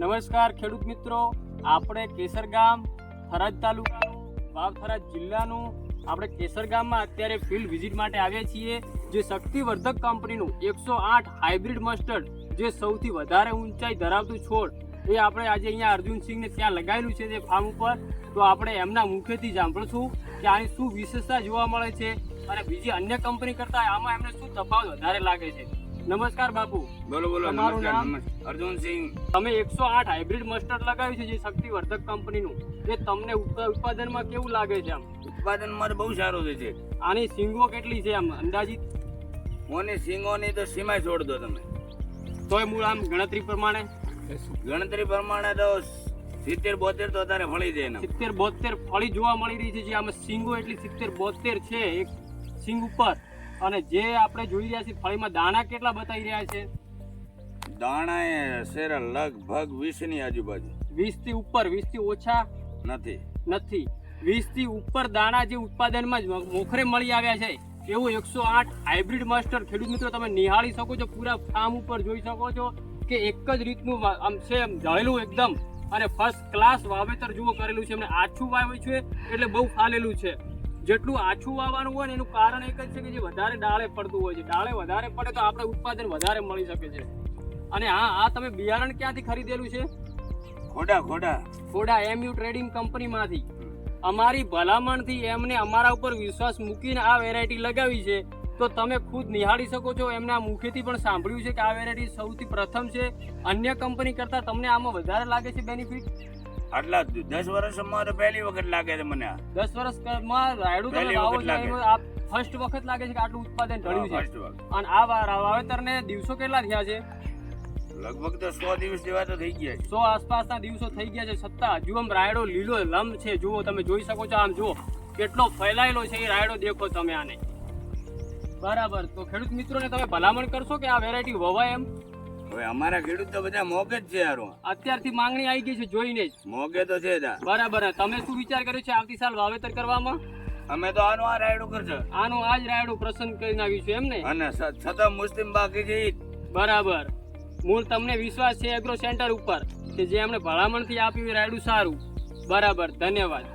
નમસ્કાર ખેડૂત મિત્રો, આપણે કેસર ગામ થરાદ તાલુકાનું વાવ થરાદ જિલ્લાનું આપણે કેસર ગામમાં અત્યારે ફિલ્ડ વિઝિટ માટે આવ્યા છીએ. જે શક્તિવર્ધક કંપનીનું 108 હાઇબ્રિડ મસ્ટર્ડ, જે સૌથી વધારે ઊંચાઈ ધરાવતું છોડ, એ આપણે આજે અહીંયા અર્જુનસિંહને ત્યાં લગાવેલું છે તે ફાર્મ ઉપર. તો આપણે એમના મુખેથી સાંભળશું કે આની શું વિશેષતા જોવા મળે છે અને બીજી અન્ય કંપની કરતાં આમાં એમને શું તફાવત વધારે લાગે છે. નમસ્કાર બાપુ. બોલો બોલો. તમારું નામ? અર્જુનસિંહ. તમે 108 હાઇબ્રિડ મસ્ટર્ડ લગાવ્યું છે જે શક્તિવર્ધક કંપનીનું, એ તમને ઉત્પાદનમાં કેવું લાગે છે? આમ ઉત્પાદનમાં તો બહુ સારું છે. આની સિંગો કેટલી છે આમ અંદાજિત? મોની સિંગોની તો સીમાય છોડ દો તમે. તોય મૂળ આમ ગણતરી પ્રમાણે તો 70-72 તો અત્યારે ફળી જાય ને. 70-72 ફળી જોવા મળી રહી છે. જે આમાં સિંગો એટલી 70-72 છે એક સિંગ ઉપર. અને જે આપણે જોઈ રહ્યા છીએ ફળીમાં દાણા કેટલા બતાવી રહ્યા છે? દાણા એ શેર લગભગ 20 ની આજુબાજુ. 20 થી ઉપર, 20 થી ઓછા નથી. 20 થી ઉપર દાણા જે ઉત્પાદનમાં મોખરે મળી આવ્યા છે એવું 108 હાઇબ્રિડ મસ્ટર્ડ ખેડૂત મિત્રો તમે નિહાળી શકો છો. પૂરા ફાર્મ ઉપર જોઈ શકો છો કે એક જ રીતનું આમ છે, જળેલું એકદમ, અને ફર્સ્ટ ક્લાસ વાવેતર જુઓ કરેલું છે. એમને આછું વાવ્યું છે એટલે બહુ ફાલેલું છે. જેટલું આછું વાવવાનું હોય ને એનું કારણ એક જ છે કે જે વધારે ડાળે પડતું હોય છે. ડાળે વધારે પડે તો આપણે ઉત્પાદન વધારે મળી શકે છે. અને આ તમે બિયારણ ક્યાંથી ખરીદેલું છે? ખોડા MU ટ્રેડિંગ કંપનીમાંથી. અમારી ભલામણથી એમને અમારા ઉપર વિશ્વાસ મૂકીને આ વેરાયટી લગાવી છે. તો તમે ખુદ નિહાળી શકો છો. એમના મુખેથી પણ સાંભળ્યું છે કે આ વેરાયટી સૌથી પ્રથમ છે. અન્ય કંપની કરતાં તમને આમાં વધારે લાગે છે બેનિફિટ? આટલા 10 વર્ષમાં તો પહેલી વખત લાગે છે મને. 10 વર્ષમાં રાયડું તમે વાવો છો આ ફર્સ્ટ વખત લાગે છે કે આટલું ઉત્પાદન ઢળ્યું છે. અને આ વાવેતરને દિવસો કેટલા થયા છે? લગભગ તો 100 દિવસ જેવા તો થઈ ગયા છે. 100 આસપાસના દિવસો થઈ ગયા છે. છતાં હજુ આમ રાયડો લીલો લમ છે. જુઓ, તમે જોઈ શકો છો. આમ જુઓ કેટલો ફેલાયેલો છે એ રાયડો. દેખો તમે આને. બરાબર. તો ખેડૂત મિત્રોને તમે ભલામણ કરશો કે આ વેરાયટી વવાય એમ? હવે અમારા ખેડૂત તો બધા મોગે જ છે યાર. અત્યારથી માંગણી આવી ગઈ છે જોઈને જ. મોગે તો છે. બરાબર. તમે શું વિચાર કર્યો છે આવતી સાલ વાવેતર કરવામાં? અમે તો આનું આ રાયડું કરશે. આનું આ જ રાયડું પસંદ કરીને આવ્યું છે એમ ને? અને છતાં મુસ્લિમ બાકી છે. બરાબર. મૂળ તમને વિશ્વાસ છે એગ્રો સેન્ટર ઉપર કે જે એમણે ભલામણથી આપ્યું રાયડું સારું. બરાબર. ધન્યવાદ.